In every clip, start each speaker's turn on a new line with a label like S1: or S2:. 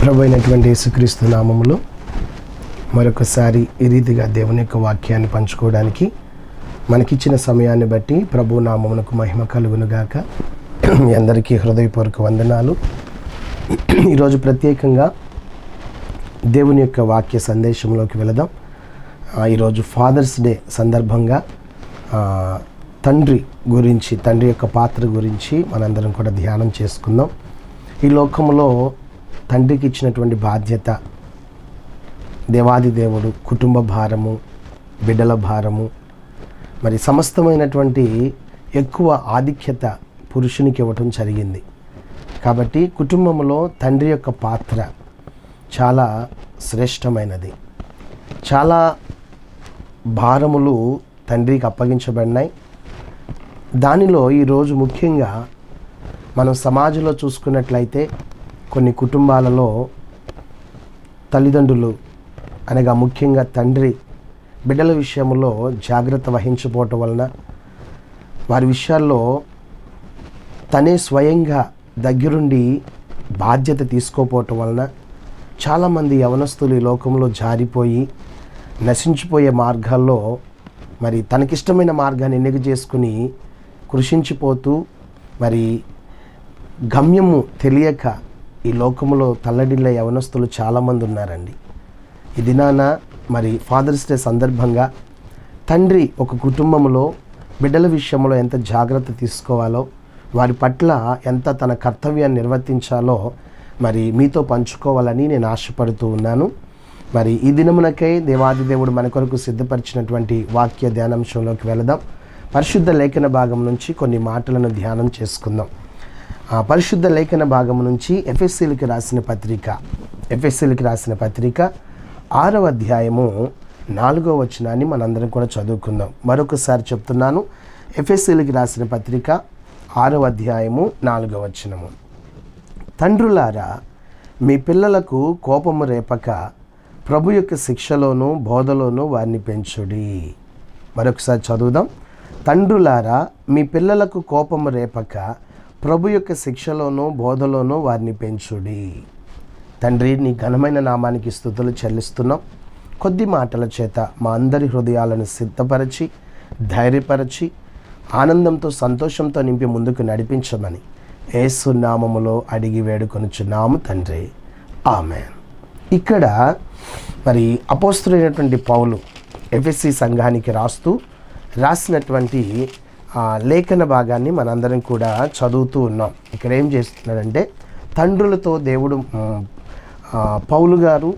S1: ప్రభు అయినటువంటి యేసుక్రీస్తు నామములో మరొకసారి ఈ రీతిగా దేవుని యొక్క వాక్యాన్ని పంచుకోవడానికి మనకిచ్చిన సమయాన్ని బట్టి ప్రభు నామమునకు మహిమ కలుగునుగాక. మీ అందరికీ హృదయపూర్వక వందనాలు. ఈరోజు ప్రత్యేకంగా దేవుని యొక్క వాక్య సందేశంలోకి వెళదాం. ఈరోజు ఫాదర్స్ డే సందర్భంగా తండ్రి యొక్క పాత్ర గురించి మనందరం కూడా ధ్యానం చేసుకుందాం. ఈ లోకంలో తండ్రికి ఇచ్చినటువంటి బాధ్యత, దేవాది దేవుడు కుటుంబ భారము, బిడ్డల భారము, మరి సమస్తమైనటువంటి ఎక్కువ ఆధిక్యత పురుషునికి ఇవ్వటం జరిగింది. కాబట్టి కుటుంబంలో తండ్రి యొక్క పాత్ర చాలా శ్రేష్టమైనది. చాలా భారములు తండ్రికి అప్పగించబడినాయి. దానిలో ఈరోజు ముఖ్యంగా మనం సమాజంలో చూసుకున్నట్లయితే కొన్ని కుటుంబాలలో తల్లిదండ్రులు అనగా ముఖ్యంగా తండ్రి బిడ్డల విషయంలో జాగ్రత్త వహించకపోవటం వలన, వారి విషయాల్లో తనే స్వయంగా దగ్గరుండి బాధ్యత తీసుకోపోవటం వలన చాలామంది యవనస్తులు ఈ లోకంలో జారిపోయి నశించిపోయే మార్గాల్లో మరి తనకిష్టమైన మార్గాన్ని ఎన్నిక చేసుకుని కృషించిపోతూ మరి గమ్యము తెలియక ఈ లోకంలో తల్లడిల్ల యవనస్తులు చాలామంది ఉన్నారండి. ఈ దినాన మరి ఫాదర్స్ డే సందర్భంగా తండ్రి ఒక కుటుంబంలో బిడ్డల విషయంలో ఎంత జాగ్రత్త తీసుకోవాలో, వారి పట్ల ఎంత తన కర్తవ్యాన్ని నిర్వర్తించాలో మరి మీతో పంచుకోవాలని నేను ఆశపడుతూ ఉన్నాను. మరి ఈ దినమునకై దేవాది దేవుడు మన కొరకు సిద్ధపరిచినటువంటి వాక్య ధ్యానాంశంలోకి వెళదాం. పరిశుద్ధ లేఖన భాగం నుంచి కొన్ని మాటలను ధ్యానం చేసుకుందాం. పరిశుద్ధ లేఖన భాగం నుంచి ఎఫెసీయులకు రాసిన పత్రిక 6వ అధ్యాయము 4వ వచనాన్ని మనందరం కూడా చదువుకుందాం. మరొకసారి చెప్తున్నాను. ఎఫెసీయులకు రాసిన పత్రిక 6వ అధ్యాయము 4వ వచనము. తండ్రులారా, మీ పిల్లలకు కోపము రేపక ప్రభు యొక్క శిక్షలోను బోధలోను వారిని పెంచుడి. మరొకసారి చదువుదాం. తండ్రులారా, మీ పిల్లలకు కోపము రేపక ప్రభు యొక్క శిక్షలోనూ బోధలోనూ వారిని పెంచుడి. తండ్రి, నీ ఘనమైన నామానికి స్తుతులు చెల్లిస్తున్నాం. కొద్ది మాటల చేత మా అందరి హృదయాలను సిద్ధపరచి, ధైర్యపరచి, ఆనందంతో సంతోషంతో నింపి ముందుకు నడిపించమని యేసు నామములో అడిగి వేడుకొనుచున్నాము తండ్రి, ఆమేన్. ఇక్కడ మరి అపోస్తలుడైనటువంటి పౌలు ఎఫెసీ సంఘానికి రాసినటువంటి లేఖన భాగాన్ని మనందరం కూడా చదువుతూ ఉన్నాం. ఇక్కడ ఏం చేస్తున్నాడంటే, తండ్రులతో పౌలు గారు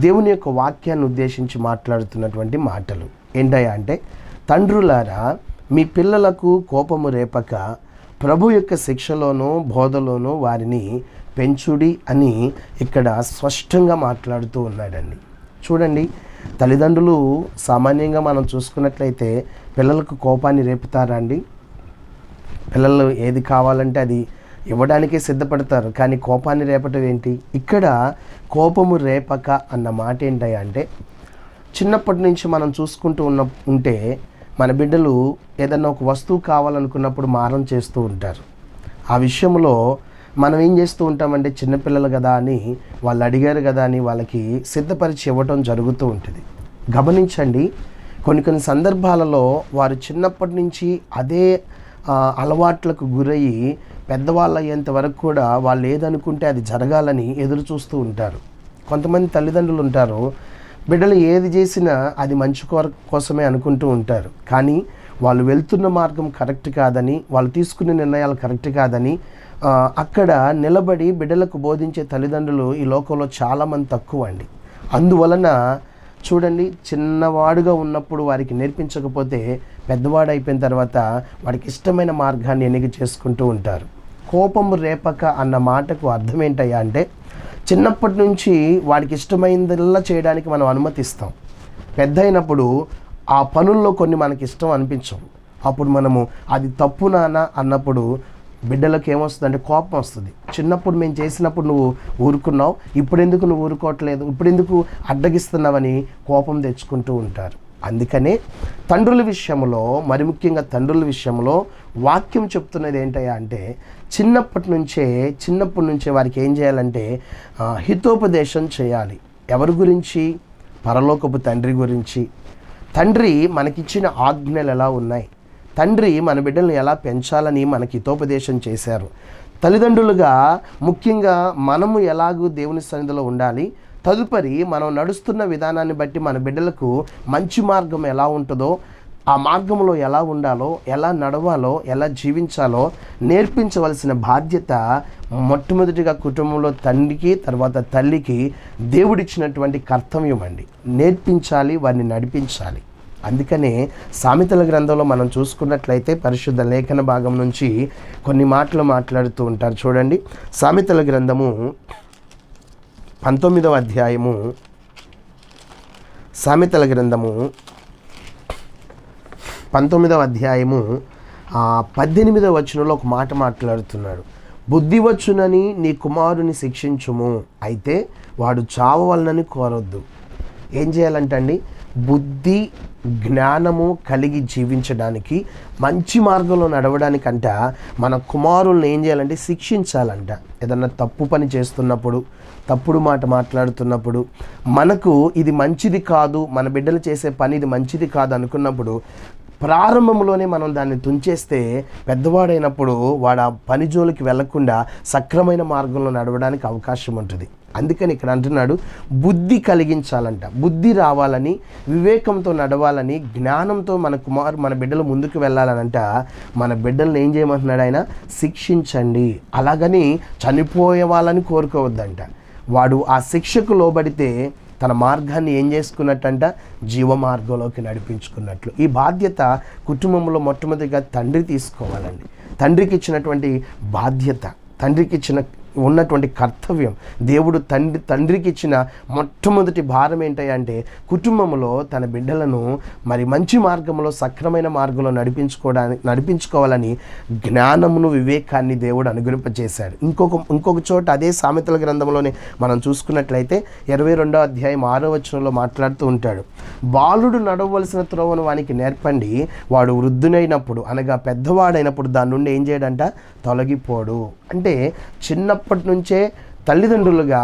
S1: దేవుని యొక్క వాక్యాన్ని ఉద్దేశించి మాట్లాడుతున్నటువంటి మాటలు ఏంటయ్యా అంటే, తండ్రులారా, మీ పిల్లలకు కోపము రేపక ప్రభు యొక్క శిక్షలోనూ బోధలోనూ వారిని పెంచుడి అని ఇక్కడ స్పష్టంగా మాట్లాడుతూ ఉన్నాడండి. చూడండి, తల్లిదండ్రులు సామాన్యంగా మనం చూసుకున్నట్లయితే పిల్లలకు కోపాన్ని రేపుతారా అండి? పిల్లలు ఏది కావాలంటే అది ఇవ్వడానికే సిద్ధపడతారు, కానీ కోపాన్ని రేపటం ఏంటి? ఇక్కడ కోపము రేపక అన్న మాట ఏంటయ్యా అంటే, చిన్నప్పటి నుంచి మనం చూసుకుంటూ ఉంటే మన బిడ్డలు ఏదన్నా ఒక వస్తువు కావాలనుకున్నప్పుడు మారం చేస్తూ ఉంటారు. ఆ విషయంలో మనం ఏం చేస్తూ ఉంటామంటే, చిన్నపిల్లలు కదా అని వాళ్ళు అడిగారు కదా అని వాళ్ళకి సిద్ధపరిచి ఇవ్వటం జరుగుతూ ఉంటుంది. గమనించండి, కొన్ని సందర్భాలలో వారు చిన్నప్పటి నుంచి అదే అలవాట్లకు గురయ్యి పెద్దవాళ్ళు అయ్యేంత వరకు కూడా వాళ్ళు ఏదనుకుంటే అది జరగాలని ఎదురు చూస్తూ ఉంటారు. కొంతమంది తల్లిదండ్రులు ఉంటారు, బిడ్డలు ఏది చేసినా అది మంచి కోసమే అనుకుంటూ ఉంటారు. కానీ వాళ్ళు వెళ్తున్న మార్గం కరెక్ట్ కాదని, వాళ్ళు తీసుకునే నిర్ణయాలు కరెక్ట్ కాదని అక్కడ నిలబడి బిడ్డలకు బోధించే తల్లిదండ్రులు ఈ లోకంలో చాలామంది తక్కువ అండి. అందువలన చూడండి, చిన్నవాడుగా ఉన్నప్పుడు వారికి నేర్పించకపోతే పెద్దవాడు అయిపోయిన తర్వాత వాడికి ఇష్టమైన మార్గాన్ని ఎన్నిక చేసుకుంటూ ఉంటారు. కోపము రేపక అన్న మాటకు అర్థం ఏంటయ్యా అంటే, చిన్నప్పటి నుంచి వాడికి ఇష్టమైందల్లా చేయడానికి మనం అనుమతిస్తాం. పెద్ద అయినప్పుడు ఆ పనుల్లో కొన్ని మనకి ఇష్టం అనిపించవు. అప్పుడు మనము అది తప్పు నాన్న అన్నప్పుడు బిడ్డలకు ఏమొస్తుంది అంటే కోపం వస్తుంది. చిన్నప్పుడు మేము చేసినప్పుడు నువ్వు ఊరుకున్నావు, ఇప్పుడెందుకు నువ్వు ఊరుకోవట్లేదు, ఇప్పుడెందుకు అడ్డగిస్తున్నావని కోపం తెచ్చుకుంటూ ఉంటారు. అందుకనే తండ్రుల విషయంలో, మరి ముఖ్యంగా తండ్రుల విషయంలో వాక్యం చెప్తున్నది ఏంటయ్యా అంటే, చిన్నప్పటి నుంచే వారికి ఏం చేయాలంటే హితోపదేశం చేయాలి. ఎవరి గురించి? పరలోకపు తండ్రి గురించి. తండ్రి మనకిచ్చిన ఆజ్ఞలు ఎలా ఉన్నాయి, తండ్రి మన బిడ్డలను ఎలా పెంచాలని మనకి హితోపదేశం చేశారు. తల్లిదండ్రులుగా ముఖ్యంగా మనము ఎలాగూ దేవుని సన్నిధిలో ఉండాలి, తదుపరి మనం నడుస్తున్న విధానాన్ని బట్టి మన బిడ్డలకు మంచి మార్గం ఎలా ఉంటుందో, ఆ మార్గంలో ఎలా ఉండాలో, ఎలా నడవాలో, ఎలా జీవించాలో నేర్పించవలసిన బాధ్యత మొట్టమొదటిగా కుటుంబంలో తండ్రికి, తర్వాత తల్లికి దేవుడిచ్చినటువంటి కర్తవ్యం అండి. నేర్పించాలి, వారిని నడిపించాలి. అందుకనే సామెతల గ్రంథంలో మనం చూసుకున్నట్లయితే పరిశుద్ధ లేఖన భాగం నుంచి కొన్ని మాటలు మాట్లాడుతూ ఉంటారు. చూడండి, సామెతల గ్రంథము 19వ అధ్యాయము, సామెతల గ్రంథము 19వ అధ్యాయము 18వ వచనంలో ఒక మాట మాట్లాడుతున్నాడు. బుద్ధి వచ్చునని నీ కుమారుని శిక్షించుము, అయితే వాడు చావవలనని కోరొద్దు. ఏం చేయాలంటండి? బుద్ధి జ్ఞానము కలిగి జీవించడానికి, మంచి మార్గంలో నడవడానికంట మన కుమారుల్ని ఏం చేయాలంటే శిక్షించాలంట. ఏదన్నా తప్పు పని చేస్తున్నప్పుడు, తప్పుడు మాట మాట్లాడుతున్నప్పుడు, మనకు ఇది మంచిది కాదు, మన బిడ్డలు చేసే పని ఇది మంచిది కాదు అనుకున్నప్పుడు ప్రారంభంలోనే మనం దాన్ని తుంచేస్తే పెద్దవాడైనప్పుడు వాడు ఆ పని జోలికి వెళ్లకుండా సక్రమైన మార్గంలో నడవడానికి అవకాశం ఉంటుంది. అందుకని ఇక్కడ అంటున్నాడు, బుద్ధి కలిగించాలంట. బుద్ధి రావాలని, వివేకంతో నడవాలని, జ్ఞానంతో మన బిడ్డలు ముందుకు వెళ్ళాలనంట. మన బిడ్డలను ఏం చేయమంటున్నాడు ఆయన? శిక్షించండి. అలాగని చనిపోయే వాళ్ళని కోరుకోవద్దంట. వాడు ఆ శిక్షకు లోబడితే తన మార్గాన్ని ఏం చేసుకున్నట్టంట? జీవ మార్గంలోకి నడిపించుకున్నట్లు. ఈ బాధ్యత కుటుంబంలో మొట్టమొదటిగా తండ్రి తీసుకోవాలండి. తండ్రికి ఇచ్చినటువంటి బాధ్యత, తండ్రికి ఉన్నటువంటి కర్తవ్యం. దేవుడు తండ్రికి ఇచ్చిన మొట్టమొదటి భారం ఏంటంటే కుటుంబంలో తన బిడ్డలను మరి మంచి మార్గంలో, సక్రమైన మార్గంలో నడిపించుకోవాలని జ్ఞానమును, వివేకాన్ని దేవుడు అనుగ్రహింపజేశాడు. ఇంకొక చోట అదే సామెతల గ్రంథంలోనే మనం చూసుకున్నట్లయితే 22వ అధ్యాయం 6వ వచనంలో మాట్లాడుతూ ఉంటాడు. బాలుడు నడవలసిన త్రోవను వానికి నేర్పండి, వాడు వృద్ధునైనప్పుడు అనగా పెద్దవాడైనప్పుడు దాని నుండి ఏం చేయడంట? తొలగిపోడు. అంటే చిన్నప్పటి నుంచే తల్లిదండ్రులుగా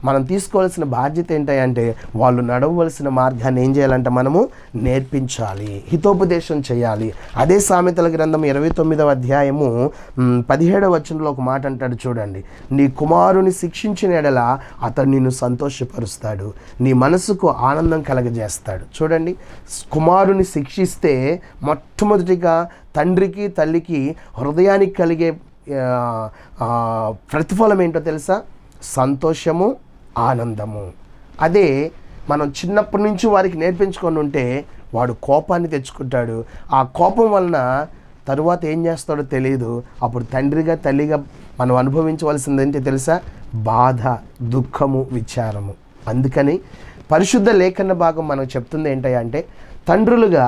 S1: మనం తీసుకోవాల్సిన బాధ్యత ఏంటంటే వాళ్ళు నడవలసిన మార్గాన్ని ఏం చేయాలంటే మనము నేర్పించాలి, హితోపదేశం చేయాలి. అదే సామెతల గ్రంథం 29వ అధ్యాయము 17వ వచనంలో ఒక మాట అంటాడు చూడండి, నీ కుమారుని శిక్షించిన ఎడల అతడు నిన్ను సంతోషపరుస్తాడు, నీ మనసుకు ఆనందం కలగజేస్తాడు. చూడండి, కుమారుని శిక్షిస్తే మొట్టమొదటిగా తండ్రికి, తల్లికి హృదయానికి కలిగే ప్రతిఫలం ఏంటో తెలుసా? సంతోషము, ఆనందము. అదే మనం చిన్నప్పటి నుంచి వారికి నేర్పించుకొని ఉంటే వాడు కోపాన్ని తెచ్చుకుంటాడు. ఆ కోపం వలన తరువాత ఏం చేస్తాడో తెలియదు. అప్పుడు తండ్రిగా, తల్లిగా మనం అనుభవించవలసింది ఏంటో తెలుసా? బాధ, దుఃఖము, విచారము. అందుకని పరిశుద్ధ లేఖన భాగం మనకు చెప్తుంది ఏంటంటే తండ్రులుగా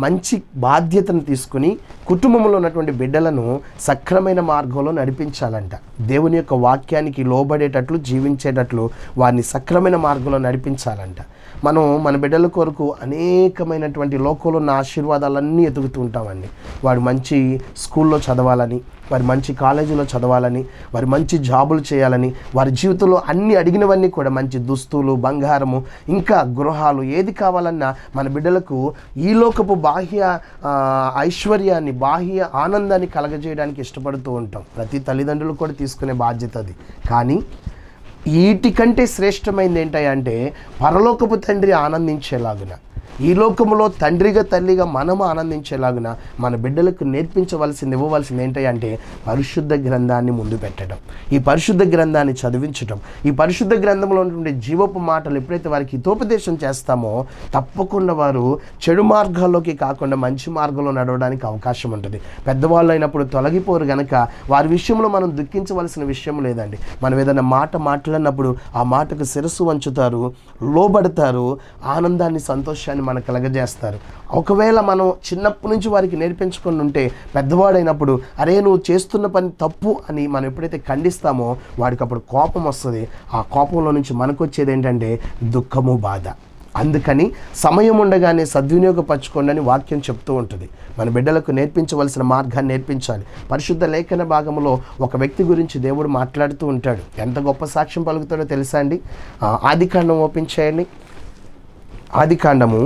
S1: మంచి బాధ్యతను తీసుకుని కుటుంబంలో ఉన్నటువంటి బిడ్డలను సక్రమైన మార్గంలో నడిపించాలంట. దేవుని యొక్క వాక్యానికి లోబడేటట్లు, జీవించేటట్లు వారిని సక్రమైన మార్గంలో నడిపించాలంట. మనం మన బిడ్డల కొరకు అనేకమైనటువంటి లోకంలో ఉన్న ఆశీర్వాదాలన్నీ ఎదుగుతూ ఉంటామండి. వాడు మంచి స్కూల్లో చదవాలని, వారి మంచి కాలేజీలో చదవాలని, వారి మంచి జాబులు చేయాలని, వారి జీవితంలో అన్ని అడిగినవన్నీ కూడా మంచి దుస్తులు, బంగారము, ఇంకా గృహాలు, ఏది కావాలన్నా మన బిడ్డలకు ఈ లోకపు బాహ్య ఐశ్వర్యాన్ని, బాహ్య ఆనందాన్ని కలగజేయడానికి ఇష్టపడుతూ ఉంటాం. ప్రతి తల్లిదండ్రులు కూడా తీసుకునే బాధ్యత అది. కానీ వీటికంటే శ్రేష్టమైనది ఏంటంటే పరలోకపు తండ్రి ఆనందించేలాగున, ఈ లోకంలో తండ్రిగా, తల్లిగా మనము ఆనందించేలాగున మన బిడ్డలకు నేర్పించవలసింది, ఇవ్వవలసింది ఏంటంటే పరిశుద్ధ గ్రంథాన్ని ముందు పెట్టడం, ఈ పరిశుద్ధ గ్రంథాన్ని చదివించడం. ఈ పరిశుద్ధ గ్రంథంలో ఉన్నటువంటి జీవపు మాటలు ఎప్పుడైతే వారికి హితోపదేశం చేస్తామో తప్పకుండా వారు చెడు మార్గాల్లోకి కాకుండా మంచి మార్గంలో నడవడానికి అవకాశం ఉంటుంది. పెద్దవాళ్ళు అయినప్పుడు తొలగిపోరు గనక వారి విషయంలో మనం దుఃఖించవలసిన విషయం లేదండి. మనం ఏదైనా మాట్లాడినప్పుడు ఆ మాటకు శిరస్సు వంచుతారు, లోబడతారు, ఆనందాన్ని, సంతోషాన్ని మనకు కలగజేస్తారు. ఒకవేళ మనం చిన్నప్పటి నుంచి వారికి నేర్పించుకొని ఉంటే పెద్దవాడైనప్పుడు అరే నువ్వు చేస్తున్న పని తప్పు అని మనం ఎప్పుడైతే ఖండిస్తామో వాడికి అప్పుడు కోపం వస్తుంది. ఆ కోపంలో నుంచి మనకు వచ్చేది ఏంటంటే దుఃఖము, బాధ. అందుకని సమయం ఉండగానే సద్వినియోగపరచుకోండి అని వాక్యం చెప్తూ ఉంటుంది. మన బిడ్డలకు నేర్పించవలసిన మార్గాన్ని నేర్పించాలి. పరిశుద్ధ లేఖన భాగంలో ఒక వ్యక్తి గురించి దేవుడు మాట్లాడుతూ ఉంటాడు. ఎంత గొప్ప సాక్ష్యం పలుకుతాడో తెలుసా అండి? ఆదికాండం ఓపెన్ చేయండి. ఆదికాండము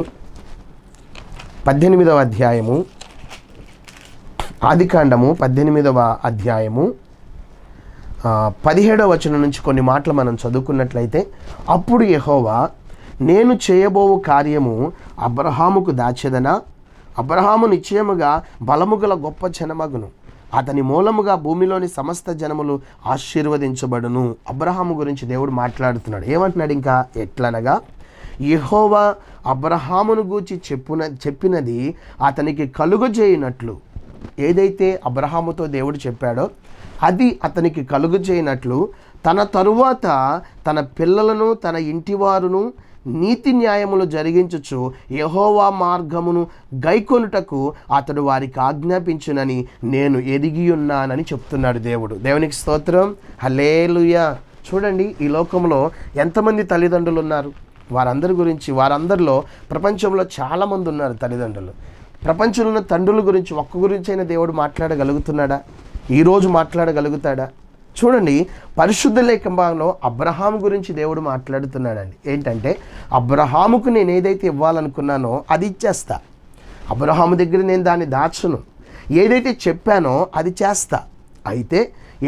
S1: 18వ అధ్యాయము. ఆదికాండము 18వ అధ్యాయము 17వ వచనం నుంచి కొన్ని మాటలు మనం చదువుకున్నట్లయితే, అప్పుడు యెహోవా, నేను చేయబోవు కార్యము అబ్రహాముకు దాచెదనా? అబ్రహాము నిశ్చయముగా బలముగల గొప్ప జనమగును, అతని మూలముగా భూమిలోని సమస్త జనములు ఆశీర్వదించబడును. అబ్రహాము గురించి దేవుడు మాట్లాడుతున్నాడు. ఏమంటున్నాడు ఇంకా? ఎట్లనగా, యెహోవా అబ్రహామును గూర్చి చెప్పినది అతనికి కలుగజేయనట్లు, ఏదైతే అబ్రహాముతో దేవుడు చెప్పాడో అది అతనికి కలుగజేయనట్లు తన తరువాత తన పిల్లలను తన ఇంటివారును నీతి న్యాయములు జరిగించుచు యెహోవా మార్గమును గైకొనుటకు అతడు వారికి ఆజ్ఞాపించునని నేను ఎరిగి ఉన్నానని చెప్తున్నాడు దేవుడు. దేవునికి స్తోత్రం, హల్లెలూయా. చూడండి, ఈ లోకంలో ఎంతమంది తల్లిదండ్రులు ఉన్నారు? వారందరిలో ప్రపంచంలో చాలామంది ఉన్నారు తల్లిదండ్రులు. ప్రపంచంలో ఉన్న తండ్రుల గురించి ఒక్క గురించైనా దేవుడు మాట్లాడగలుగుతున్నాడా? ఈరోజు మాట్లాడగలుగుతాడా? చూడండి, పరిశుద్ధ లేఖనంలో అబ్రహాము గురించి దేవుడు మాట్లాడుతున్నాడండి. ఏంటంటే, అబ్రహాముకు నేను ఏదైతే ఇవ్వాలనుకున్నానో అది ఇచ్చేస్తా. అబ్రహాము దగ్గర నేను దాన్ని దాచను. ఏదైతే చెప్పానో అది చేస్తా. అయితే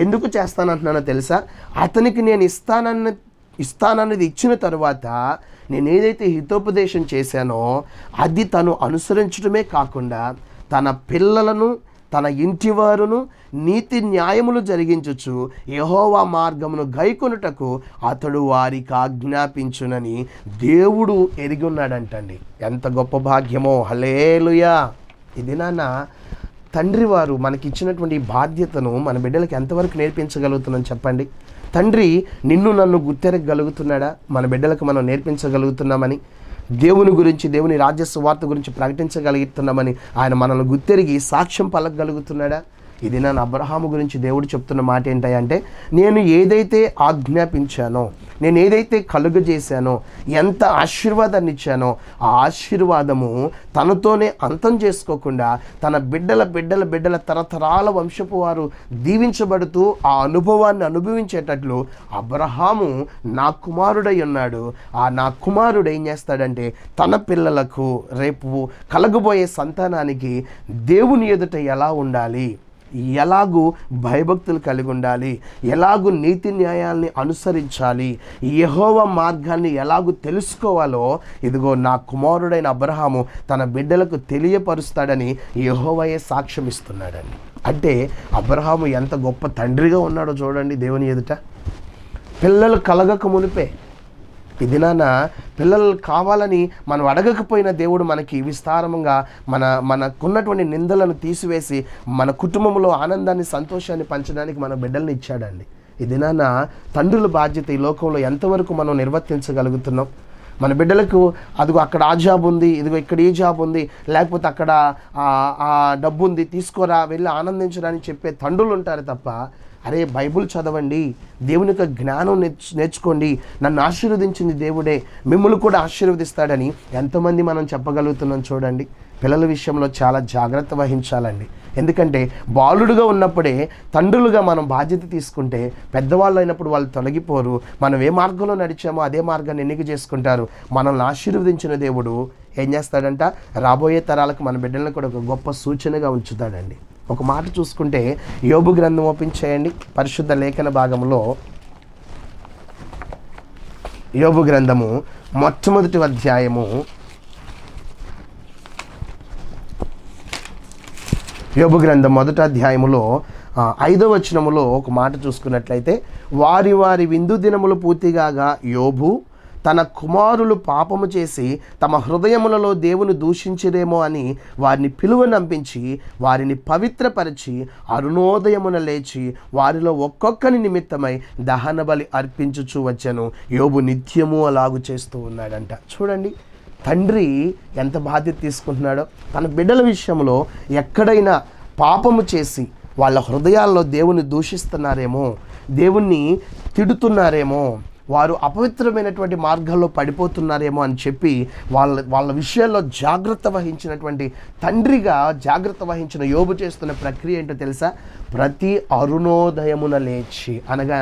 S1: ఎందుకు చేస్తానంటున్నానో తెలుసా? అతనికి నేను ఇస్తానన్నది ఇచ్చిన తరువాత నేను ఏదైతే హితోపదేశం చేశానో అది తను అనుసరించడమే కాకుండా తన పిల్లలను తన ఇంటివారును నీతి న్యాయములు జరిగించుచు యెహోవా మార్గమును గైకొనుటకు అతడు వారికి ఆజ్ఞాపించునని దేవుడు ఎరిగి ఉన్నాడంటండి. ఎంత గొప్ప భాగ్యమో! హల్లెలూయా. ఇది నాన్న తండ్రి వారు మనకిచ్చినటువంటి బాధ్యతను మన బిడ్డలకు ఎంతవరకు నేర్పించగలుగుతున్నాం చెప్పండి? తండ్రి నిన్ను నన్ను గుర్తెరగలుగుతున్నాడా? మన బిడ్డలకు మనం నేర్పించగలుగుతున్నామని, దేవుని గురించి, దేవుని రాజ్య సువార్త గురించి ప్రకటించగలుగుతున్నామని ఆయన మనల్ని గుర్తెరిగి సాక్ష్యం పలకగలుగుతున్నాడా? ఇది నా అబ్రహాము గురించి దేవుడు చెప్తున్న మాట ఏంటంటే, నేను ఏదైతే ఆజ్ఞాపించానో, నేను ఏదైతే కలుగజేశానో, ఎంత ఆశీర్వాదాన్ని ఇచ్చానో ఆ ఆశీర్వాదము తనతోనే అంతం చేసుకోకుండా తన బిడ్డల తరతరాల వంశపు వారు దీవించబడుతూ ఆ అనుభవాన్ని అనుభవించేటట్లు అబ్రహాము నా కుమారుడై ఉన్నాడు. ఆ నా కుమారుడు ఏం చేస్తాడంటే తన పిల్లలకు, రేపు కలగబోయే సంతానానికి దేవుని ఎదుట ఎలా ఉండాలి, ఎలాగూ భయభక్తులు కలిగి ఉండాలి, ఎలాగూ నీతి న్యాయాల్ని అనుసరించాలి, యెహోవా మార్గాన్ని ఎలాగూ తెలుసుకోవాలో ఇదిగో నా కుమారుడైన అబ్రహాము తన బిడ్డలకు తెలియపరుస్తాడని యెహోవాయే సాక్ష్యం ఇస్తున్నాడండి. అంటే అబ్రహాము ఎంత గొప్ప తండ్రిగా ఉన్నాడో చూడండి దేవుని ఎదుట. పిల్లలు కలగక మునిపే, ఇది నాన్న పిల్లలు కావాలని మనం అడగకపోయినా దేవుడు మనకి విస్తారంగా మనకున్నటువంటి నిందలను తీసివేసి మన కుటుంబంలో ఆనందాన్ని, సంతోషాన్ని పంచడానికి మన బిడ్డల్ని ఇచ్చాడండి. ఇది నాన్న తండ్రుల బాధ్యత ఈ లోకంలో ఎంతవరకు మనం నిర్వర్తించగలుగుతున్నాం? మన బిడ్డలకు అదిగో అక్కడ ఆ జాబ్ ఉంది, ఇదిగో ఇక్కడ ఈ జాబ్ ఉంది, లేకపోతే అక్కడ ఆ డబ్బు ఉంది, తీసుకోరా, వెళ్ళి ఆనందించడానికి చెప్పే తండ్రులు ఉంటారు తప్ప, అరే బైబుల్ చదవండి, దేవుని యొక్క జ్ఞానం నేర్చుకోండి, నన్ను ఆశీర్వదించింది దేవుడే, మిమ్మల్ని కూడా ఆశీర్వదిస్తాడని ఎంతమంది మనం చెప్పగలుగుతున్నాం చూడండి. పిల్లల విషయంలో చాలా జాగ్రత్త వహించాలండి. ఎందుకంటే బాలుడుగా ఉన్నప్పుడే తండ్రులుగా మనం బాధ్యత తీసుకుంటే పెద్దవాళ్ళు అయినప్పుడు వాళ్ళు తొలగిపోరు. మనం ఏ మార్గంలో నడిచామో అదే మార్గాన్ని ఎన్నిక చేసుకుంటారు. మనల్ని ఆశీర్వదించిన దేవుడు ఏం చేస్తాడంట? రాబోయే తరాలకు మన బిడ్డలను కూడా ఒక గొప్ప సూచనగా ఉంచుతాడండి. ఒక మాట చూసుకుంటే యోబు గ్రంథం ఓపెన్ చేయండి. పరిశుద్ధ లేఖన భాగంలో యోబు గ్రంథము మొట్టమొదటి అధ్యాయము యోబు గ్రంథం మొదటి అధ్యాయములో 5వ వచనములో ఒక మాట చూసుకున్నట్లయితే, వారి వారి విందు దినములు పూర్తిగాగా యోబు తన కుమారులు పాపము చేసి తమ హృదయములలో దేవుని దూషించిరేమో అని వారిని పిలువనంపించి వారిని పవిత్రపరిచి అరుణోదయమున లేచి వారిలో ఒక్కొక్కని నిమిత్తమై దహన బలి అర్పించుచూ వచ్చెను. యోబు నిత్యము అలాగు చేస్తూ ఉన్నాడంట. చూడండి, తండ్రి ఎంత బాధ్యత తీసుకుంటున్నాడో. తన బిడ్డల విషయంలో ఎక్కడైనా పాపము చేసి వాళ్ళ హృదయాల్లో దేవుని దూషిస్తున్నారేమో, దేవుణ్ణి తిడుతున్నారేమో, వారు అపవిత్రమైనటువంటి మార్గాల్లో పడిపోతున్నారేమో అని చెప్పి వాళ్ళ విషయాల్లో జాగ్రత్త వహించినటువంటి తండ్రిగా జాగ్రత్త వహించిన యోబు చేస్తున్న ప్రక్రియ ఏంటో తెలుసా? ప్రతి అరుణోదయమున లేచి, అనగా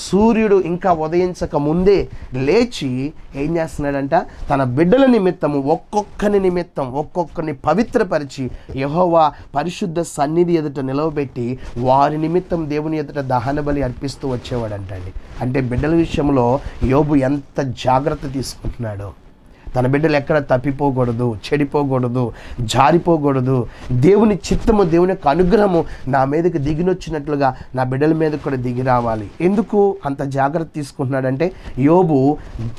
S1: సూర్యుడు ఇంకా ఉదయించక ముందే లేచి ఏం చేస్తున్నాడంట? తన బిడ్డల నిమిత్తము ఒక్కొక్కరిని పవిత్రపరిచి యెహోవా పరిశుద్ధ సన్నిధి ఎదుట నిలవబెట్టి వారి నిమిత్తం దేవుని ఎదుట దహన బలి అర్పిస్తూ వచ్చేవాడంటండి. అంటే బిడ్డల విషయంలో యోబు ఎంత జాగ్రత్త తీసుకుంటున్నాడో. తన బిడ్డలు ఎక్కడ తప్పిపోకూడదు, చెడిపోకూడదు, జారిపోకూడదు. దేవుని చిత్తము, దేవుని యొక్క అనుగ్రహము నా మీదకి దిగినొచ్చినట్లుగా నా బిడ్డల మీద కూడా దిగి రావాలి. ఎందుకు అంత జాగ్రత్త తీసుకుంటున్నాడంటే, యోబు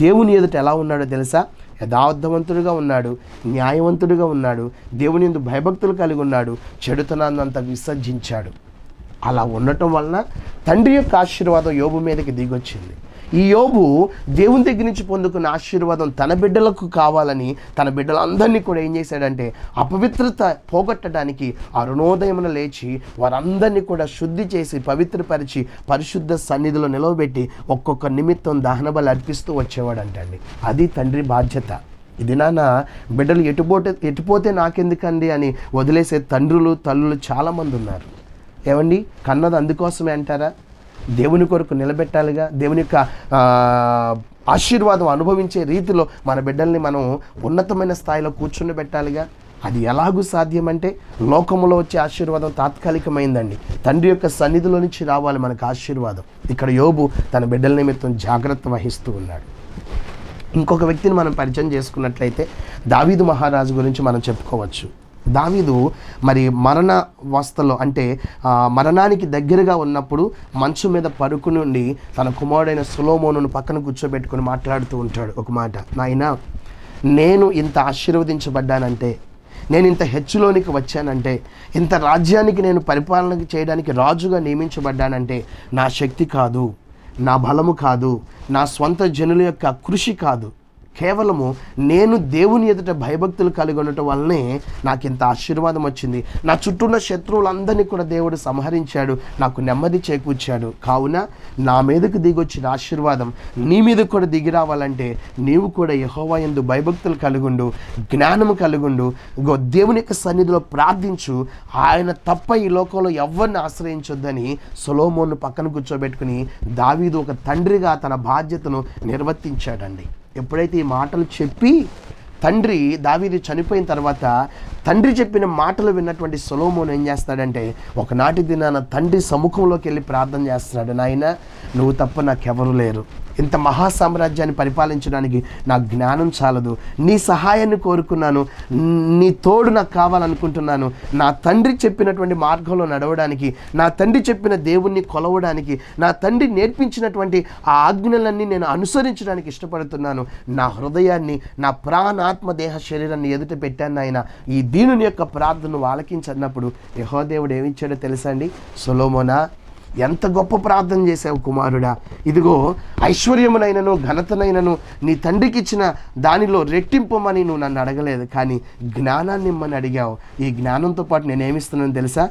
S1: దేవుని ఎదుట ఎలా ఉన్నాడో తెలుసా? యథార్థవంతుడిగా ఉన్నాడు, న్యాయవంతుడిగా ఉన్నాడు, దేవుని యందు భయభక్తులు కలిగి ఉన్నాడు, చెడుతనాన్ని అంతా విసర్జించాడు. అలా ఉండటం వలన తండ్రి యొక్క ఆశీర్వాదం యోబు మీదకి దిగొచ్చింది. ఈ యోబు దేవుని దగ్గర నుంచి పొందుకున్న ఆశీర్వాదం తన బిడ్డలకు కావాలని తన బిడ్డలందరినీ కూడా ఏం చేశాడంటే, అపవిత్రత పోగొట్టడానికి అరుణోదయమున లేచి వారందరినీ కూడా శుద్ధి చేసి పవిత్రపరిచి పరిశుద్ధ సన్నిధిలో నిలవబెట్టి ఒక్కొక్క నిమిత్తం దహన బలి అర్పిస్తూ వచ్చేవాడంటండి. అది తండ్రి బాధ్యత. ఇది నాన్న బిడ్డలు ఎటుపోతే నాకెందుకండి అని వదిలేసే తండ్రులు తల్లులు చాలామంది ఉన్నారు. ఏమండి, కన్నది అందుకోసమే అంటారా? దేవుని కొరకు నిలబెట్టాలిగా. దేవుని యొక్క ఆశీర్వాదం అనుభవించే రీతిలో మన బిడ్డల్ని మనం ఉన్నతమైన స్థాయిలో కూర్చుని పెట్టాలిగా. అది ఎలాగూ సాధ్యమంటే, లోకములో వచ్చే ఆశీర్వాదం తాత్కాలికమైందండి. తండ్రి యొక్క సన్నిధిలో నుంచి రావాలి మనకు ఆశీర్వాదం. ఇక్కడ యోబు తన బిడ్డల నిమిత్తం జాగ్రత్త వహిస్తూ ఉన్నాడు. ఇంకొక వ్యక్తిని మనం పరిచయం చేసుకున్నట్లయితే దావీదు మహారాజు గురించి మనం చెప్పుకోవచ్చు. దావీదు మరి మరణావస్థలో, అంటే మరణానికి దగ్గరగా ఉన్నప్పుడు మంచు మీద పడుకుని ఉండి తన కుమారుడైన సొలొమోనును పక్కన కూర్చోబెట్టుకుని మాట్లాడుతూ ఉంటాడు ఒక మాట. నాయనా, నేను ఇంత ఆశీర్వదించబడ్డానంటే, నేను ఇంత హెచ్చులోనికి వచ్చానంటే, ఇంత రాజ్యానికి నేను పరిపాలన చేయడానికి రాజుగా నియమించబడ్డానంటే నా శక్తి కాదు, నా బలము కాదు, నా స్వంత జనుల యొక్క కృషి కాదు, కేవలము నేను దేవుని ఎదుట భయభక్తులు కలిగి ఉండటం వల్లనే నాకు ఇంత ఆశీర్వాదం వచ్చింది. నా చుట్టూ ఉన్న శత్రువులందరినీ కూడా దేవుడు సంహరించాడు, నాకు నెమ్మది చేకూర్చాడు. కావున నా మీదకు దిగొచ్చిన ఆశీర్వాదం నీ మీదకు కూడా దిగి రావాలంటే నీవు కూడా యెహోవా యందు భయభక్తులు కలిగుండు, జ్ఞానము కలిగుండు, దేవుని యొక్క సన్నిధిలో ప్రార్థించు. ఆయన తప్ప ఈ లోకంలో ఎవరిని ఆశ్రయించొద్దని సొలొమోను పక్కన కూర్చోబెట్టుకుని దావీదు ఒక తండ్రిగా తన బాధ్యతను నిర్వర్తించాడండి. ఎప్పుడైతే ఈ మాటలు చెప్పి తండ్రి దావీదు చనిపోయిన తర్వాత తండ్రి చెప్పిన మాటలు విన్నటువంటి సొలొమోను ఏం చేస్తాడంటే, ఒకనాటి దినాన తండ్రి సముఖంలోకి వెళ్ళి ప్రార్థన చేస్తున్నాడు. నాయనా, నువ్వు తప్ప నాకెవరు లేరు, ఇంత మహాసామ్రాజ్యాన్ని పరిపాలించడానికి నా జ్ఞానం చాలదు, నీ సహాయాన్ని కోరుకున్నాను, నీ తోడు నాకు కావాలనుకుంటున్నాను. నా తండ్రి చెప్పినటువంటి మార్గంలో నడవడానికి, నా తండ్రి చెప్పిన దేవుణ్ణి కొలవడానికి, నా తండ్రి నేర్పించినటువంటి ఆ ఆజ్ఞలన్నీ నేను అనుసరించడానికి ఇష్టపడుతున్నాను. నా హృదయాన్ని, నా ప్రాణాత్మ దేహ శరీరాన్ని ఎదుట పెట్టాను ఆయన. ఈ దీనుని యొక్క ప్రార్థనను ఆలకించన్నప్పుడు యెహోవా దేవుడు ఏమిచ్చాడో తెలుసా అండి? సొలొమోనా, ఎంత గొప్ప ప్రార్థన చేసావు కుమారుడా, ఇదిగో ఐశ్వర్యమునైనను ఘనతనైనను నీ తండ్రికి ఇచ్చిన దానిలో రెట్టింపమని నువ్వు నన్ను అడగలేదు, కానీ జ్ఞానాన్ని ఇమ్మని అడిగావు. ఈ జ్ఞానంతో పాటు నేనేమిస్తున్నాను తెలుసా?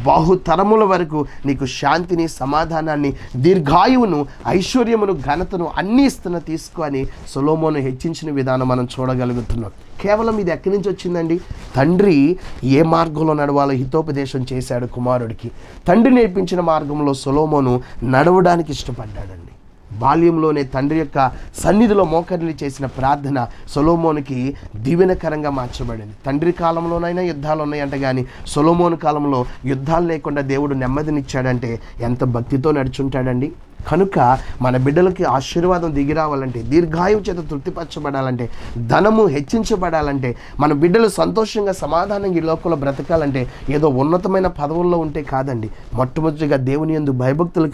S1: బహుతరముల వరకు నీకు శాంతిని, సమాధానాన్ని, దీర్ఘాయువును, ఐశ్వర్యమును, ఘనతను అన్నీ ఇస్తున్న తీసుకో అని సొలొమోను హెచ్చించిన విధానం మనం చూడగలుగుతున్నాం. కేవలం ఇది ఎక్కడి నుంచి వచ్చిందండి? తండ్రి ఏ మార్గంలో నడవాలో హితోపదేశం చేశాడు కుమారుడికి. తండ్రి నేర్పించిన మార్గంలో సొలొమోను నడవడానికి ఇష్టపడ్డాడండి. బాల్యంలోనే తండ్రి యొక్క సన్నిధిలో మోకరిల్లి చేసిన ప్రార్థన సొలొమోనుకి దీవెనకరంగా మార్చబడింది. తండ్రి కాలంలోనైనా యుద్ధాలు ఉన్నాయంట, కానీ సొలొమోను కాలంలో యుద్ధాలు లేకుండా దేవుడు నెమ్మదినిచ్చాడంటే ఎంత భక్తితో నడుచుంటాడండి. కనుక మన బిడ్డలకి ఆశీర్వాదం దిగి రావాలంటే, దీర్ఘాయువు చేత తృప్తిపరచబడాలంటే, ధనము హెచ్చించబడాలంటే, మన బిడ్డలు సంతోషంగా సమాధానంగా ఈ లోకంలో బ్రతకాలంటే ఏదో ఉన్నతమైన పదవుల్లో ఉంటే కాదండి. మొట్టమొదటిగా దేవుని యందు భయభక్తులు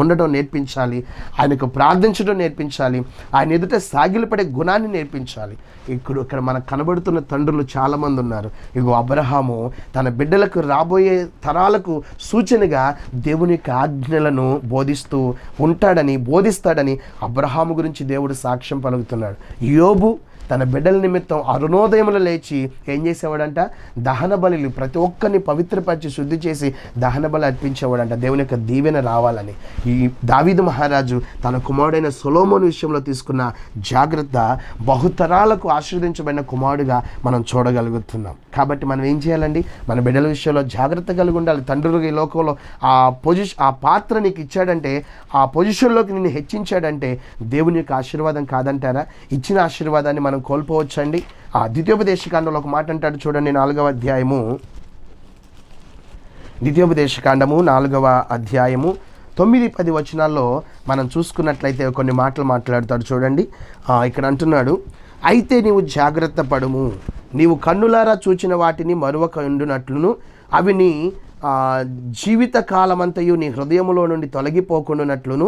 S1: ఉండడం నేర్పించాలి, ఆయనకు ప్రార్థించడం నేర్పించాలి, ఆయన ఎదుట సాగిలపడే గుణాన్ని నేర్పించాలి. ఇక్కడ మనకు కనబడుతున్న తండ్రులు చాలామంది ఉన్నారు. ఇగో అబ్రహాము తన బిడ్డలకు, రాబోయే తరాలకు సూచనగా దేవుని యొక్క ఆజ్ఞలను బోధిస్తూ బోధిస్తాడని అబ్రహాము గురించి దేవుడు సాక్ష్యం పలుకుతున్నాడు. యోబు తన బిడ్డల నిమిత్తం అరుణోదయములు లేచి ఏం చేసేవాడంట? దహన బలులు, ప్రతి ఒక్కరిని పవిత్రపరిచి శుద్ధి చేసి దహన బలి అర్పించేవాడంట, దేవుని యొక్క దీవెన రావాలని. ఈ దావీదు మహారాజు తన కుమారుడైన సొలొమోను విషయంలో తీసుకున్న జాగ్రత్త బహుతరాలకు ఆశీర్వదించబడిన కుమారుడుగా మనం చూడగలుగుతున్నాం. కాబట్టి మనం ఏం చేయాలండి? మన బిడ్డల విషయంలో జాగ్రత్త కలిగి ఉండాలి. తండ్రులుగా ఈ లోకంలో ఆ పాత్ర నీకు ఇచ్చాడంటే, ఆ పొజిషన్లోకి నిన్ను హెచ్చించాడంటే దేవుని యొక్క ఆశీర్వాదం కాదంటారా? ఇచ్చిన ఆశీర్వాదాన్ని మనం కోల్పోవచ్చండి. ఆ ద్వితీయోపదేశకాండంలో ఒక మాట అంటాడు చూడండి, 4వ అధ్యాయము, ద్వితీయోపదేశకాండము 4వ అధ్యాయము 9-10 వచనాల్లో మనం చూసుకున్నట్లయితే కొన్ని మాటలు మాట్లాడతాడు చూడండి. ఇక్కడ అంటున్నాడు, అయితే నీవు జాగ్రత్త పడుము, నీవు కన్నులారా చూచిన వాటిని మరువక ఉండునట్లును, అవి నీ జీవిత కాలమంతయు నీ హృదయములో నుండి తొలగిపోకుండానట్లును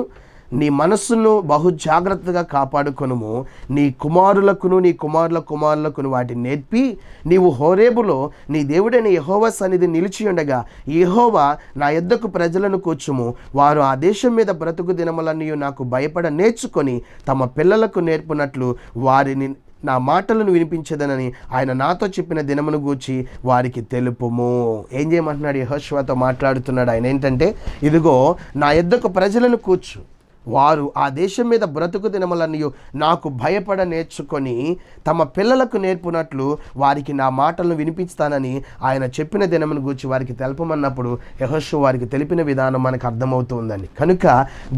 S1: నీ మనస్సును బహు జాగ్రత్తగా కాపాడుకొనుము. నీ కుమారులకును నీ కుమారుల కుమారులకును వాటిని నేర్పి, నీవు హోరేబులో నీ దేవుడైన యెహోవా సన్నిధి నిలిచి ఉండగా, యెహోవా నా యొద్దకు ప్రజలను కూర్చుము, వారు ఆ దేశం మీద బ్రతుకు దినములన్నీ నాకు భయపడ నేర్చుకొని తమ పిల్లలకు నేర్పునట్లు వారిని నా మాటలను వినిపించదనని ఆయన నాతో చెప్పిన దినమును గూర్చి వారికి తెలుపుము. ఏం చేయమంటున్నాడు? యెహోషువతో మాట్లాడుతున్నాడు ఆయన. ఏంటంటే, ఇదిగో నా యొద్దకు ప్రజలను కూర్చు, వారు ఆ దేశం మీద బ్రతుకు దినములన్నీ నాకు భయపడ నేర్చుకొని తమ పిల్లలకు నేర్పునట్లు వారికి నా మాటలను వినిపిస్తానని ఆయన చెప్పిన దినమును గూర్చి వారికి తెలపమన్నప్పుడు యెహోషువ వారికి తెలిపిన విధానం మనకు అర్థమవుతుందండి. కనుక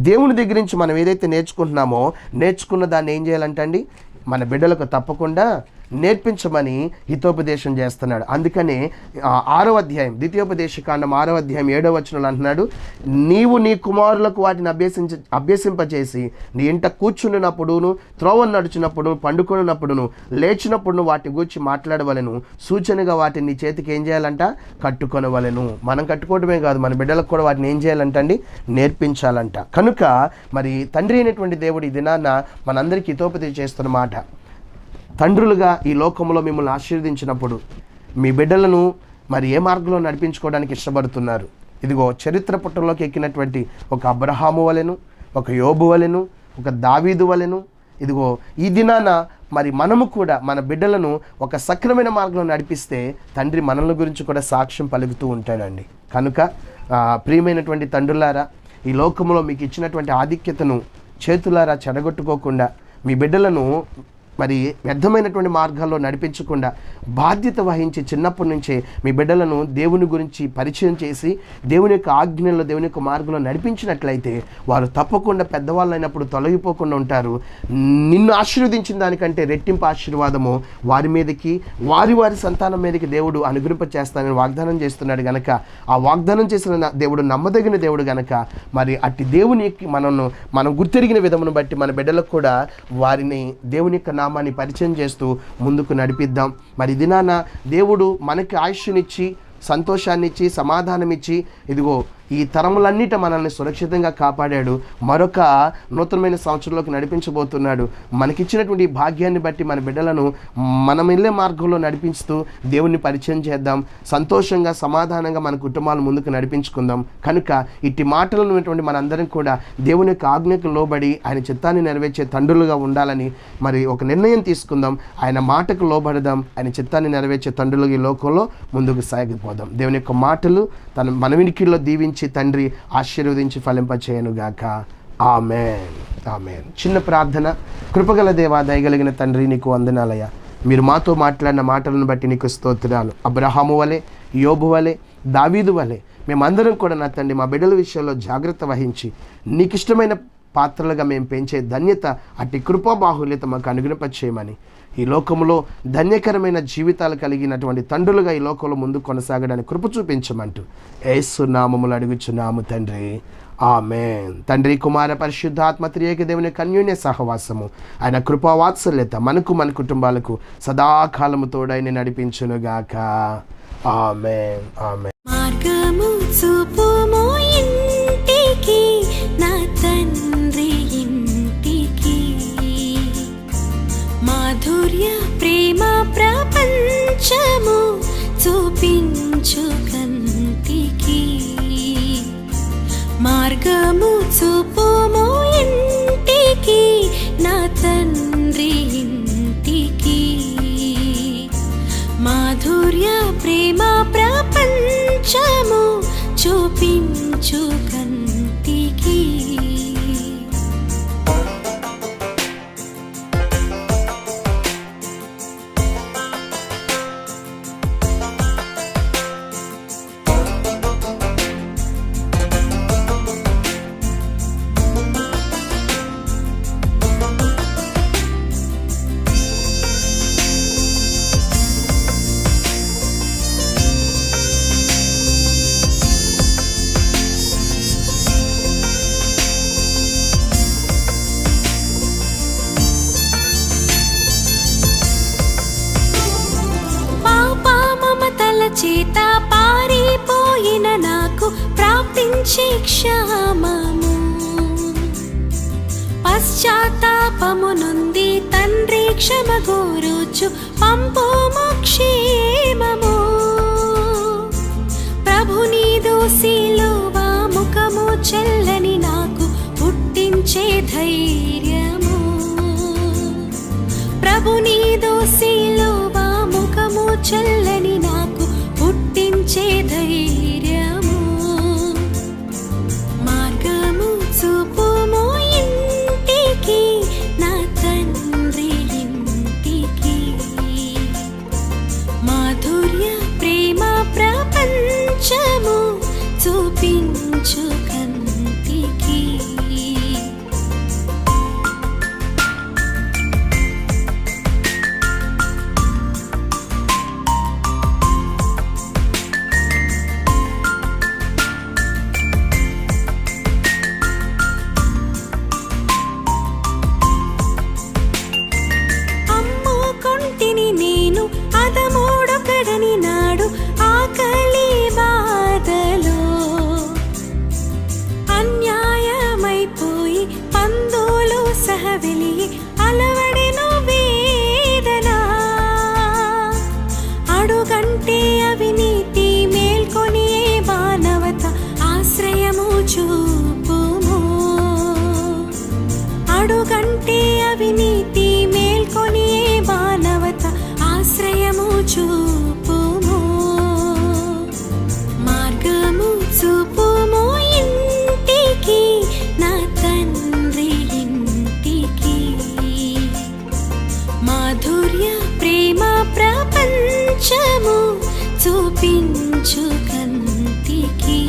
S1: దేవుని దగ్గర నుంచి మనం ఏదైతే నేర్చుకుంటున్నామో, నేర్చుకున్న దాన్ని ఏం చేయాలంటండి? మన బిడ్డలకు తప్పకుండా నేర్పించమని హితోపదేశం చేస్తున్నాడు. అందుకనే 6వ అధ్యాయం, ద్వితీయోపదేశకాండం 6వ అధ్యాయం 7వ వచనంలో అంటున్నాడు, నీవు నీ కుమారులకు వాటిని అభ్యసింపచేసి నీ ఇంట కూర్చుండినప్పుడును, త్రోవ నడుచున్నప్పుడు, పండుకొనినప్పుడును, లేచినప్పుడును వాటి గురించి మాట్లాడవలెను, సూచనగా వాటిని నీ చేతికి ఏం చేయాలంట? కట్టుకొనవలెను. మనం కట్టుకోవడమే కాదు, మన బిడ్డలకు కూడా వాటిని ఏం చేయాలంటండి? నేర్పించాలంట. కనుక మరి తండ్రి అయినటువంటి దేవుడు ఈ దినాన మనందరికీ హితోపదేశం చేస్తున్న మాట, తండ్రులుగా ఈ లోకంలో మిమ్మల్ని ఆశీర్వదించినప్పుడు మీ బిడ్డలను మరి ఏ మార్గంలో నడిపించుకోవడానికి ఇష్టపడుతున్నారు? ఇదిగో చరిత్ర పుటంలోకి ఎక్కినటువంటి ఒక అబ్రహాము వలెను, ఒక యోబు వలెను, ఒక దావీదు వలెను, ఇదిగో ఈ దినాన మరి మనము కూడా మన బిడ్డలను ఒక సక్రమైన మార్గంలో నడిపిస్తే తండ్రి మనల గురించి కూడా సాక్ష్యం పలుకుతూ ఉంటాడండి. కనుక ప్రియమైనటువంటి తండ్రులారా, ఈ లోకంలో మీకు ఇచ్చినటువంటి ఆధిక్యతను చేతులారా చెడగొట్టుకోకుండా, మీ బిడ్డలను మరి వ్యర్థమైనటువంటి మార్గాల్లో నడిపించకుండా బాధ్యత వహించి చిన్నప్పటి నుంచే మీ బిడ్డలను దేవుని గురించి పరిచయం చేసి దేవుని యొక్క ఆజ్ఞల్లో, దేవుని యొక్క మార్గంలో నడిపించినట్లయితే వారు తప్పకుండా పెద్దవాళ్ళు అయినప్పుడు తొలగిపోకుండా ఉంటారు. నిన్ను ఆశీర్వదించిన దానికంటే రెట్టింపు ఆశీర్వాదము వారి మీదకి, వారి సంతానం మీదకి దేవుడు అనుగ్రహింప చేస్తానని వాగ్దానం చేస్తున్నాడు గనక, ఆ వాగ్దానం చేసిన దేవుడు నమ్మదగిన దేవుడు గనక, మరి అట్టి దేవునికి మనం గుర్తెరిగిన విధమును బట్టి మన బిడ్డలకు కూడా వారిని దేవుని యొక్క నామాన్ని పరిచయం చేస్తూ ముందుకు నడిపిద్దాం. మరి దినాన దేవుడు మనకి ఆయుష్నిచ్చి, సంతోషాన్నిచ్చి, సమాధానమిచ్చి, ఇదిగో ఈ తరములన్నిట మనల్ని సురక్షితంగా కాపాడాడు. మరొక నూతనమైన సంవత్సరంలోకి నడిపించబోతున్నాడు. మనకిచ్చినటువంటి భాగ్యాన్ని బట్టి మన బిడ్డలను మనం వెళ్ళే మార్గంలో నడిపిస్తూ దేవుణ్ణి పరిచయం చేద్దాం. సంతోషంగా, సమాధానంగా మన కుటుంబాలను ముందుకు నడిపించుకుందాం. కనుక ఇట్టి మాటలను ఉన్నటువంటి మనందరం కూడా దేవుని యొక్క ఆజ్ఞకు లోబడి ఆయన చిత్తాన్ని నెరవేర్చే తండ్రులుగా ఉండాలని మరి ఒక నిర్ణయం తీసుకుందాం. ఆయన మాటకు లోబడదాం. ఆయన చిత్తాన్ని నెరవేర్చే తండ్రులుగా ఈ లోకంలో ముందుకు సాగిపోదాం. దేవుని యొక్క మాటలు మన వినికిడిలో దీవించి తండ్రి ఆశీర్వదించి ఫలింపచేయనుగాక. ఆమేన్, ఆమేన్. చిన్న ప్రార్థన. కృపగల దేవా, దయగలిగిన తండ్రి, నీకు వందనాలయ్యా. మీరు మాతో మాట్లాడిన మాటలను బట్టి నీకు స్తోత్రాలు. అబ్రహాము వలె, యోబు వలె, దావీదు వలె మేమందరం కూడా నా తండ్రి మా బిడ్డల విషయంలో జాగ్రత్త వహించి నీకు ఇష్టమైన పాత్రలుగా మేము పెంచే ధన్యత, అట్టి కృపా బాహుల్యత మాకు అనుగ్రహింపచేయమని, ఈ లోకంలో ధన్యకరమైన జీవితాలు కలిగినటువంటి తండ్రులుగా ఈ లోకంలో ముందు కొనసాగడానికి కృప చూపించమంటూ యేసు నామములో అడుగుచున్నాము తండ్రి. ఆమేన్. తండ్రి, కుమార, పరిశుద్ధాత్మ త్రియేక దేవుని అన్యోన్య సహవాసము, ఆయన కృపావాత్సల్యత మనకు, మన కుటుంబాలకు సదాకాలము తోడైన నడిపించునుగాక. ఆమేన్, ఆమేన్.
S2: మార్గము చూపుము ఇంటికి, నా తండ్రి ఇంటికి, మాధుర్య ప్రేమ ప్రపంచము చూపించు కంటికి. మార్గము చూపుము ఇంటికి, నా తండ్రి ఇంటికి. మంచి క్షామము. పశ్చాత్తాపము నుండి తండ్రి క్షమ కోరుచు పంపుము క్షేమము. ప్రభుని దోసిలువా ముఖము చెల్లని నాకు పుట్టించే ధైర్యము. ప్రభుని దోసిలువా ముఖము చెల్లని నాకు పుట్టించే ధైర్యము. మార్గము చూపుము ఇంటికి, నా తండ్రి ఇంటికి. మాధుర్య ప్రేమ ప్రపంచము చూపించు కంటికి. అమ్ముకొంటిని నేను అదమోడొకడని నాడు ఆకలి బాధలో. అన్యాయమైపోయి పందులు సహ వెలిగి అలవడెను వేదన. అడుగంటే అవినీతి మేల్కొని మానవత ఆశ్రయము చూపుము. అడుగంటే అవినీతి మేల్కొని మానవత ఆశ్రయము చూపుము. మార్గము చూపుము ఇంటికి, నా తండ్రి ఇంటికి. మాధుర్య ప్రేమ ప్రపంచము చూపించు కంటికి.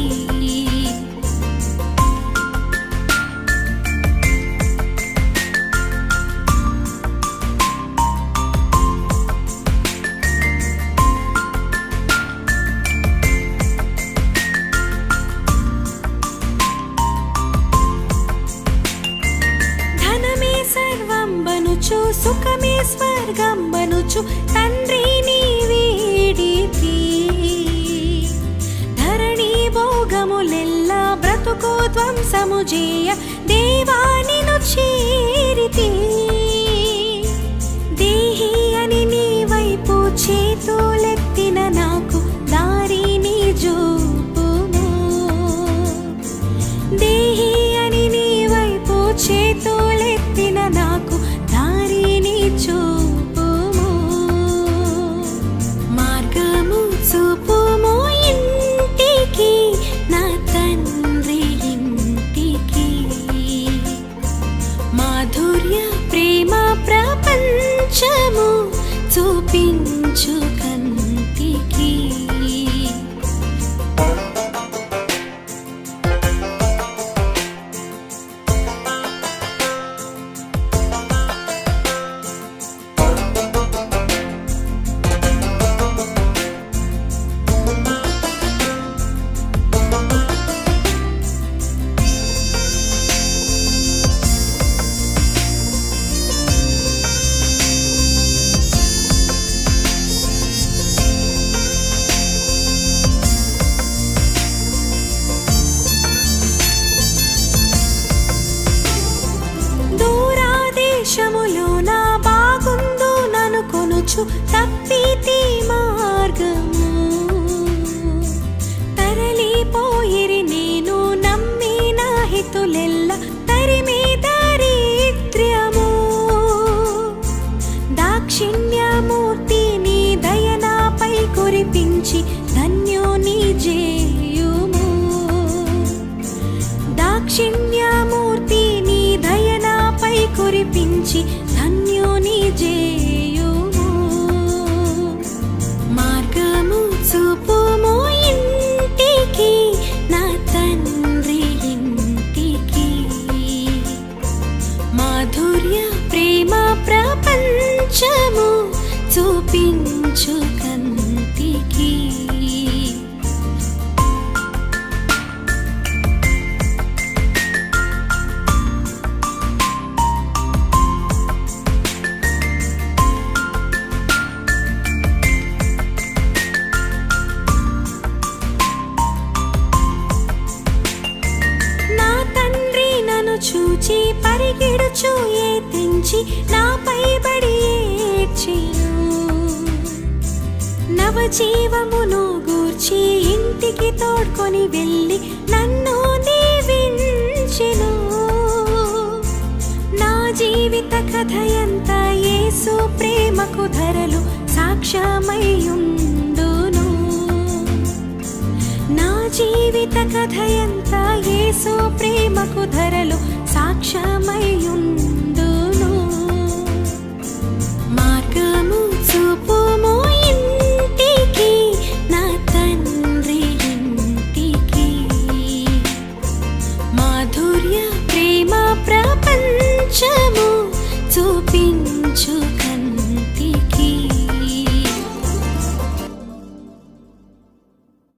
S2: ధనమే సర్వం బనుచు సుఖమే స్వర్గం బనుచు తండ్రిని వీడితి. ధరణి భోగములెల్లా బ్రతుకు ధ్వంసము చేయ దేవానిను చేరితి. దేహి అని నీ వైపు చేతులెత్తిన నాకు దారిని చూపుము. దేహి అని నీ వైపు చేతులెత్తిన నాకు దారిని చూపుము. మార్గము చూపుము ఇంటికి, నా తండ్రి ఇంటికి. మాధుర్య ప్రేమ ప్రపంచము చూపించు కంటికి. దూరాదేశములోన బాగుందు నను కొనుచు తప్పితి మార్గము. తరలిపోయిరి నేను నమ్మిన హితులెల్ల తరిమి దారిద్ర్యము. దాక్షిణ్యమూర్తి నీ దయనాపై కురిపించి ధన్యుని చేయుము. దాక్షిణ్యమూర్తి నీ దయనాపై కురిపించి ధన్యుని చేయుము. మార్గము చూపుము ఇంటికి, నా తండ్రి ఇంటికి. మాధుర్య ప్రేమ ప్రపంచము చూపించు కంటికి. చూయే తెంచి నాపై బడి ఏడ్చెను. నవజీవమును గూర్చి ఇంటికి తోడ్కొని వెళ్ళి నన్ను దీవించెను. నా జీవిత కథయంతా యేసు ప్రేమకు ధరలు సాక్ష్యమయ్యుండును. నా జీవిత కథయంతా యేసు ప్రేమకు ధరలు సాక్ష్యమయ్యుండును. మార్గము చూపుము ఇంటికి, నా తండ్రి ఇంటికి. మాధుర్య ప్రేమ ప్రపంచము చూపించు